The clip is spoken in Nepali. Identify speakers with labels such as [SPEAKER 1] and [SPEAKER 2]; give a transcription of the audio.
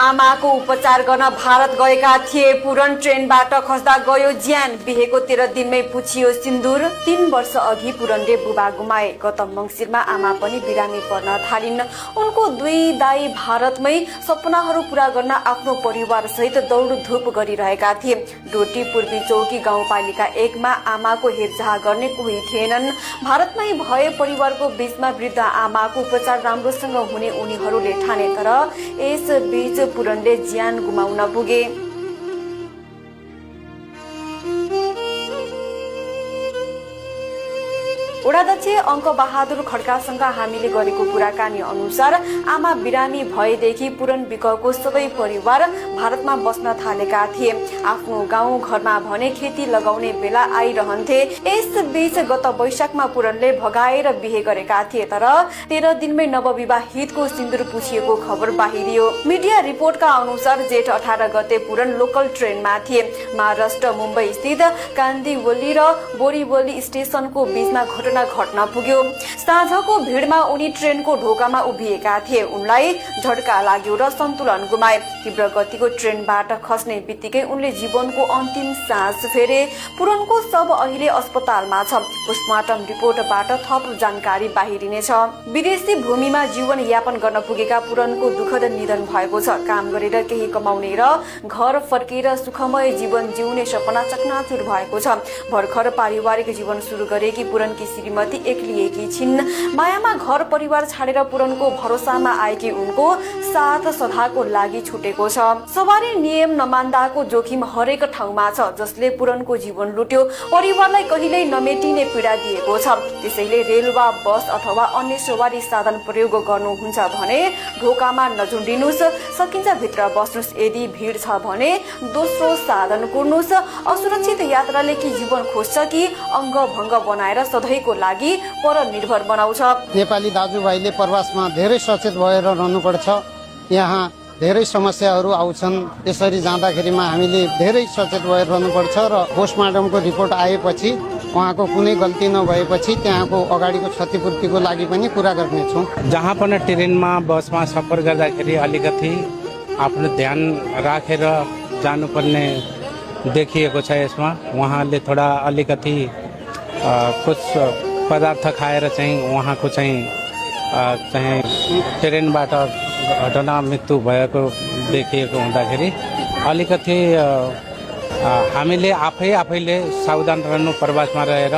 [SPEAKER 1] आमाको उपचार गर्न भारत गएका थिए पूरण ट्रेनबाट खस्दा गयो ज्यान। बिहेको 13 दिनमै पुछियो सिन्दूर। 3 वर्ष अघि पूरणले बुबा गुमाए। गत मंसिरमा आमा पनि बिरामी पर्न थालिन्। उनको दुई दाई भारतमै सपनाहरू पूरा गर्न आफ्नो परिवार सहित दौडधुप गरिरहेका थिए। डोटी पूर्वी चौकी गाउँपालिका 1 मा आमाको हेरचाह गर्ने कोही थिएनन्। भारतमै भए परिवारको बीचमा वृद्ध आमाको उपचार राम्रोसँग हुने उनीहरूले ठाने, तर यस बीच पूरणले ज्यान गुमाउन पुगे। वडाध्यक्ष अंक बहादुर खड्कासँग हामीले गरेको कुराकानी अनुसार आमा बिरामी भएदेखि पूरण विकको सबै परिवार भारतमा बस्न थालेका थिए। आफ्नो गाउँ घरमा भने खेती लगाउने बेला आइरहन्थे। यस बीच गत वैशाखमा पूरणले भगाएर बिहे गरेका थिए, तर 13 दिनमै नवविवाहितको सिन्दूर पुछिएको खबर बाहिरियो। मीडिया रिपोर्टका अनुसार जेठ 18 गते पूरण लोकल ट्रेनमा थिए। महाराष्ट्र मुम्बई स्थित कान्दिवली र बोरीवली स्टेशनको बीचमा घटना पुग्यो। साँझको भिडमा उनी ट्रेनको ढोकामा उभिएका थिए। उनलाई झड्का लाग्यो र सन्तुलन गुमाए। तीव्र गतिको ट्रेनबाट खस्ने बित्तिकै उनले जीवनको अन्तिम सास फेरे। पूरणको शव अहिले अस्पतालमा छ। पोस्टमार्टम रिपोर्टबाट थप जानकारी बाहिरिनेछ। विदेशी भूमिमा जीवन यापन गर्न पुगेका पूरणको दुःखद निधन भएको छ। काम गरेर केही कमाउने र घर फर्केर सुखमय जीवन जिउने सपना चकनाचुर भएको छ। भर्खर पारिवारिक जीवन सुरु गरेकी पूरणकी श्रीमती एक्लिएकी छिन्। मायामा घर परिवार छाडेर पूरणको भरोसामा आएकी उनको साथ सदाको लागि छुटेको छ। सवारी नियम नमान्दाको जोखिम हरेक ठाउँमा छ, जसले पूरणको जीवन लुट्यो। परिवारलाई कहिल्यै नमेटिने पीडा दिएको छ। त्यसैले रेल वा बस अथवा अन्य सवारी साधन प्रयोग गर्नुहुन्छ भने ढोकामा नझुन्डिनुस्। सकिन्छ भित्र बस्नुस्। यदि भीड छ भने दोस्रो साधन कुर्नुस्। असुरक्षित यात्राले कि जीवन खोज्छ कि अङ्ग भङ्ग बनाएर सधैँको लागि पर निर्भर बनाउँछ।
[SPEAKER 2] नेपाली दाजुभाइले प्रवासमा धेरै सचेत भएर रहनुपर्छ। यहाँ धेरै समस्याहरू आउँछन्। त्यसरी जाँदाखेरिमा हामीले धेरै सचेत भएर रहनुपर्छ र पोस्टमार्टमको रिपोर्ट आएपछि उहाँको कुनै गल्ती नभएपछि त्यहाँको अगाडिको क्षतिपूर्तिको लागि पनि कुरा गर्नेछौँ।
[SPEAKER 3] जहाँ पनि ट्रेनमा बसमा सफर गर्दाखेरि अलिकति आफ्नो ध्यान राखेर जानुपर्ने देखिएको छ। यसमा उहाँले थोडा अलिकति कुछ पदार्थ खाएर चाहिँ उहाँको चाहिँ ट्रेनबाट घटना मृत्यु भएको देखिएको हुँदाखेरि अलिकति हामीले आफैले सावधान रहनु प्रवासमा रहेर